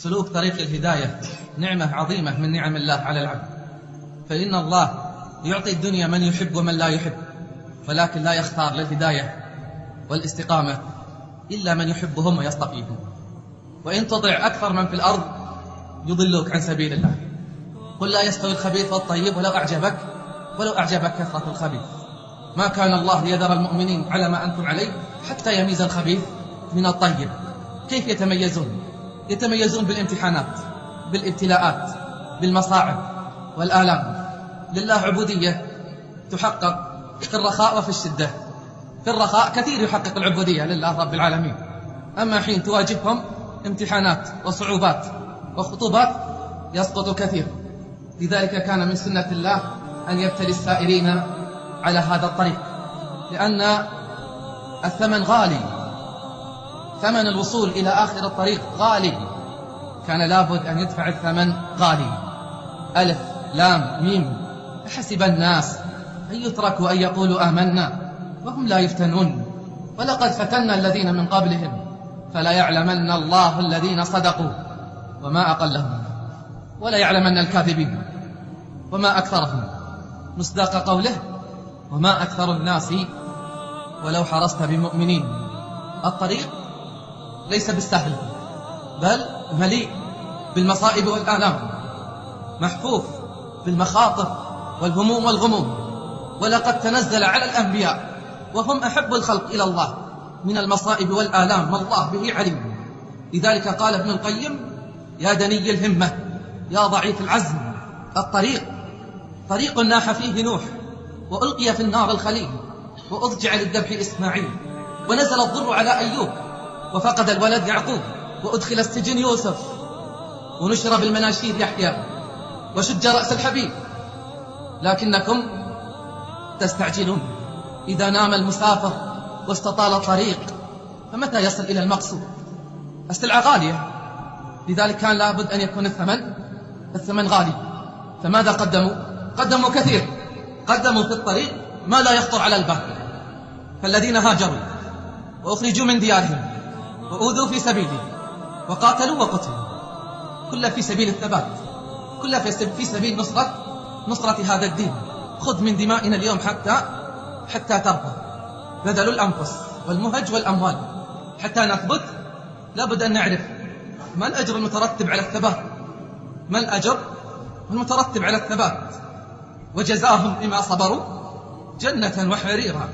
سلوك طريق الهداية نعمة عظيمة من نعم الله على العبد، فإن الله يعطي الدنيا من يحب ومن لا يحب، ولكن لا يختار للهداية والاستقامة إلا من يحبهم ويصطفيهم. وإن تطع أكثر من في الأرض يضلوك عن سبيل الله. قل لا يستوي الخبيث والطيب ولو أعجبك كثرة الخبيث. ما كان الله ليذر المؤمنين على ما أنتم عليه حتى يميز الخبيث من الطيب. كيف يتميزون؟ يتميزون بالامتحانات، بالابتلاءات، بالمصاعب والآلام. لله عبودية تحقق في الرخاء وفي الشدة. في الرخاء كثير يحقق العبودية لله رب العالمين، أما حين تواجههم امتحانات وصعوبات وخطوبات يسقط كثير. لذلك كان من سنة الله أن يبتلي السائرين على هذا الطريق، لأن الثمن غالي، ثمن الوصول إلى آخر الطريق غالي، كان لابد أن يدفع الثمن غالي. ألف لام ميم. أحسب الناس أن يتركوا أن يقولوا آمنا وهم لا يفتنون ولقد فتنا الذين من قبلهم فلا يعلمن الله الذين صدقوا وما أقلهم ولا يعلمن الكاذبين وما أكثرهم، مصداق قوله وما أكثر الناس ولو حرصت بمؤمنين. الطريق ليس بالسهل، بل مليء بالمصائب والآلام، محفوف بالمخاطر والهموم والغموم. ولقد تنزل على الأنبياء وهم أحب الخلق إلى الله من المصائب والآلام، ما الله به عليم. لذلك قال ابن القيم يا دني الهمة يا ضعيف العزم، الطريق طريق ناح فيه نوح وألقي في النار الخليل وأضجع للذبح إسماعيل، ونزل الضر على أيوب وفقد الولد يعقوب، وأدخل السجن يوسف، ونشر بالمناشير يحيى، وشج رأس الحبيب. لكنكم تستعجلون. إذا نام المسافر واستطال الطريق فمتى يصل إلى المقصود؟ السلعة غالية، لذلك كان لابد أن يكون الثمن غالي. فماذا قدموا؟ قدموا كثير، قدموا في الطريق ما لا يخطر على البال. فالذين هاجروا وأخرجوا من ديارهم وأوذوا في سبيله وقاتلوا وقتلوا، كل في سبيل الثبات، كل في سبيل نصرة هذا الدين. خذ من دمائنا اليوم حتى ترضى. بذلوا الأنفس والمهج والأموال حتى نثبت. لابد أن نعرف ما الأجر المترتب على الثبات، ما الأجر المترتب على الثبات. وجزاهم بما صبروا جنة وحريرا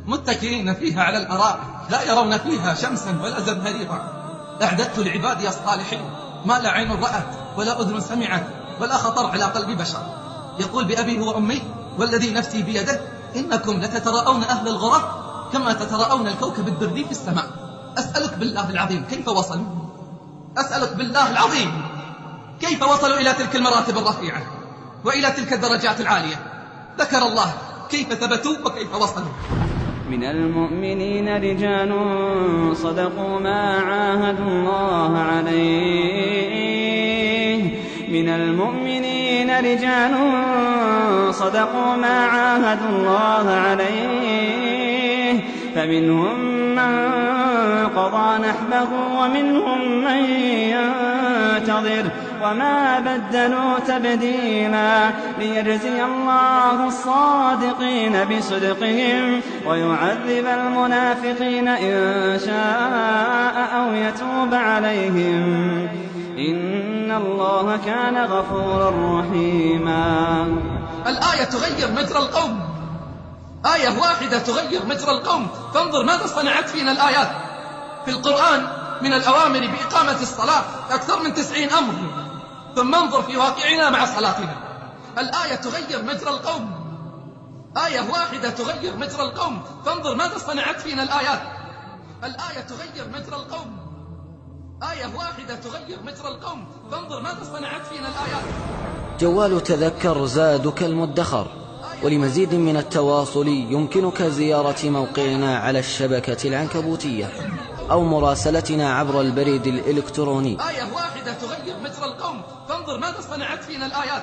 متكئين فيها على الأرائك لا يرون فيها شمسا ولا زمهريرا. أعددت لعبادي الصالحين ما لا عين رأت ولا أذن سمعت ولا خطر على قلب بشر. يقول بأبيه وأمي والذي نفسي بيده إنكم لتتراءون أهل الغرف كما تتراءون الكوكب الدري في السماء. أسألك بالله العظيم كيف وصلوا؟ أسألك بالله العظيم كيف وصلوا إلى تلك المراتب الرفيعة وإلى تلك الدرجات العالية؟ ذكر الله كيف ثبتوا وكيف وصلوا. من المؤمنين رجال صدقوا ما عاهدوا الله عليه. من المؤمنين رجال صدقوا ما عاهدوا الله عليه، فمنهم من قضى نحبه ومنهم من ينتظر وما بدلوا تبديلا، ليجزي الله الصادقين بصدقهم ويعذب المنافقين إن شاء أو يتوب عليهم، إن الله كان غفورا رحيما. الآية تغير مجرى القوم، آية واحدة تغير مجرى القوم. فانظر ماذا صنعت فينا الآيات في القرآن من الأوامر بإقامة الصلاة، أكثر من 90 أمر. ثم انظر في واقعنا مع صلاتنا. الآية تغير مجرى القوم، آية واحدة تغير مجرى القوم. فانظر ماذا صنعت فينا الآيات. الآية تغير مجرى القوم، آية واحدة تغير مجرى القوم. فانظر ماذا صنعت فينا الآيات. جوال تذكر زادك المدخر. ولمزيد من التواصل يمكنك زيارة موقعنا على الشبكة العنكبوتية أو مراسلتنا عبر البريد الإلكتروني. آية واحدة تغير مجرى القوم. فانظر ماذا صنعت فينا الآيات.